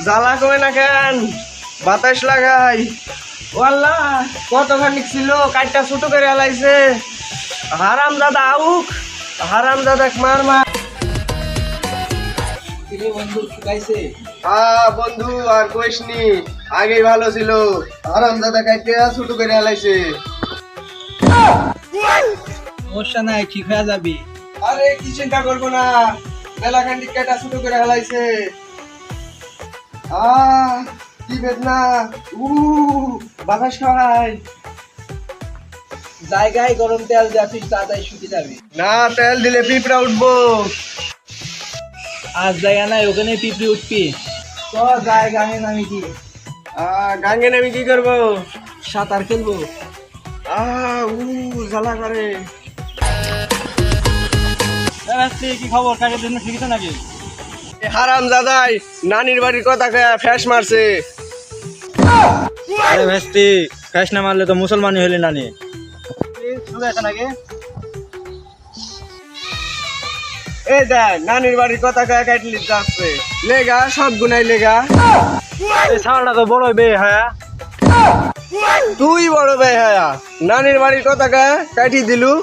জ্বালা কমে না কেন? বাতাস লাগাই। ওয়াল্লাহ কতখানি ছিল, কাঠটা ছোট করে আলাইছে। হারাম দাদা আউক, হারাম দাদা মার মার। বন্ধু শুকাইছে। বন্ধু আর কইসনি, আগেই ভালো ছিল। হারাম দাদা কাইটা ছোট করে আলাইছে। সমস্যা নাই, ঠিক হয়ে যাবি। আরে কি চিন্তা করবো না, মেলাখান্ডি কাটা ছোট করে আলাইছে। কি বেদনা, বাতাস খাওয়াই। জায়গায় গরম তেল দিয়েছিস, তাড়াতাড়ি শুকিয়ে যাবে। না, তেল দিলে পিঁপড়া উঠবো। আর জায়গা নাই, ওখানে পিঁপড়ে উঠবি। তো জায়গায় নামি কি গাঙ্গে নেমে কি করবো? সাঁতার খেলবো। জ্বালা করে। কি খবর, কাকে জন্য শিখেছে নাকি? হারাম দাদাই নানির বাড়ির কথা কয়া ফ্যাস মারছে। আরে ভেস্তি, ফ্যাস না মারলে তো মুসলমানই হইলি নানি। এই দেখ নানির বাড়ির কথা কয়া কাটলি যাচ্ছে। লেগা সব গুনাই লেগা। এই ছাড়টা তো বড় বে, হ্যাঁ তুই বড় ভাই, হ্যাঁ নানির বাড়ির কথা কয়া কাটি দিলু,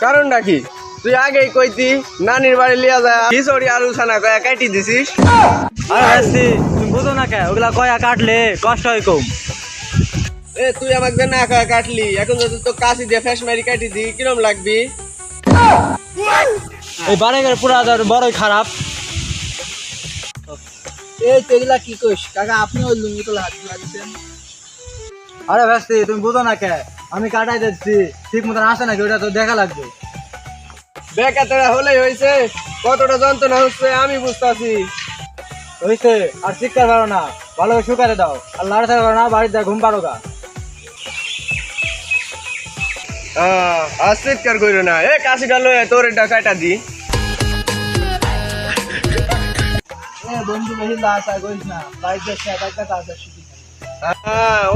কারণটা কি? তুই আগেই কইতি নানির বাড়ি লিয়া যায় খিচড়ি আলু ছানা কয়া কাটি দিছিস। আরে ভেস্তি, তুমি বুঝো না কে? ওগুলা কয়া কাটলে কষ্ট হয় কম। তুই আমাকে না কয়া কাটলি, এখন যদি তো কাশি দিয়ে ফ্যাস মারি কাটি দি কিরম লাগবি? এই বাড়িঘর পুরা বড়ই খারাপ। এই তো এগুলা কি কইস কাকা, আপনি ওই লুঙ্গি তোলা হাত লাগিয়েছেন। আরে ভেস্তি, তুমি বুঝো না কে? আমি কাটাই দিচ্ছি, ঠিক মতন আসে নাকি ওটা তো দেখা লাগবে। বেকাতেরা হলেই হয়েছে, কতটা যন্ত্রণা হচ্ছে আমি বুঝতেছি। হইছে, আর শিক্ষার পারো না, ভালো করে শুকাতে দাও। আর লাড়া থাকা পারো না, বাড়িতে ঘুম পারো গা। আর চিৎকার করো না, কাশিটা লয়ে তোর এটা কাটা দি। বন্ধু বেশি লাশ করিস না, বাড়িতে তাড়াতাড়ি শুকিয়ে যাবে।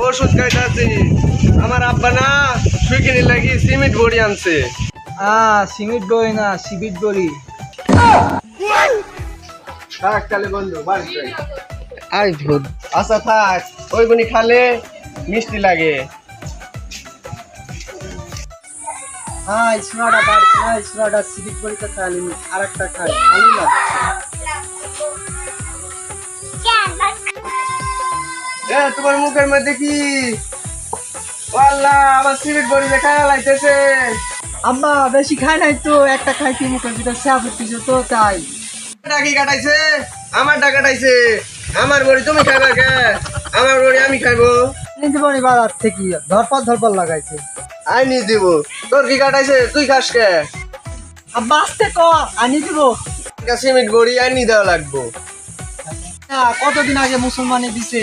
ওষুধ খাইতাছি। আমার আব্বা না সুইকিনি লাগি সিমেন্ট বড়ি আনছে। সিমেন্ট বড়ি না, সিবিট বড়ি। থাক তাহলে বন্ধু বাড়ি যাই। আচ্ছা থাক, ওইগুনি খালে মিষ্টি লাগে। ইসরাটা বাড়ি না, ইসরাটা সিবিট বড়িটা খালি, আর একটা খাই, ভালো লাগছে। তোমার মুখের মধ্যে কি? আল্লাহ, আমার সিমেন্ট বড়ি দেখা লাইতেছে। আম্মা বেশি খাই নাই তো, একটা খাইছি মুখের ভিতর সাপ উঠতেছে তো তাই। ডাকি কাটাইছে, আমার ডাকা কাটাইছে। আমার বড়ি তুমি খাইবা কে? আমার বড়ি আমি খাইবো। নিতে পারি বাজার থেকে, ধরপর লাগাইছে। আইনি দিব। তোর কি কাটাইছে, তুই খাস কে? আব্বা আসতে ক, আনি দিব। সিমেন্ট বড়ি আইনি দেওয়া লাগবো। কতদিন আগে মুসলমানে দিছে,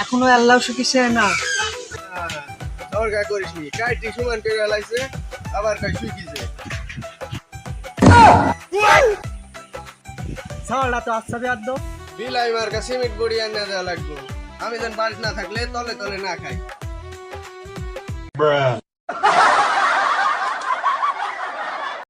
এখনো আল্লাহ শিখেছে না। দরকার করিস নি, কাইটি সমান করে লাইছে, আবার কাই শুকিছে। ছাড়া তো আচ্ছা বেয়াদ দাও। বিলাই মার্কা সিমেন্ট বড়ি আইনা দেওয়া লাগবো। আমি যেন বাড়ি না থাকলে তলে তলে না খাই।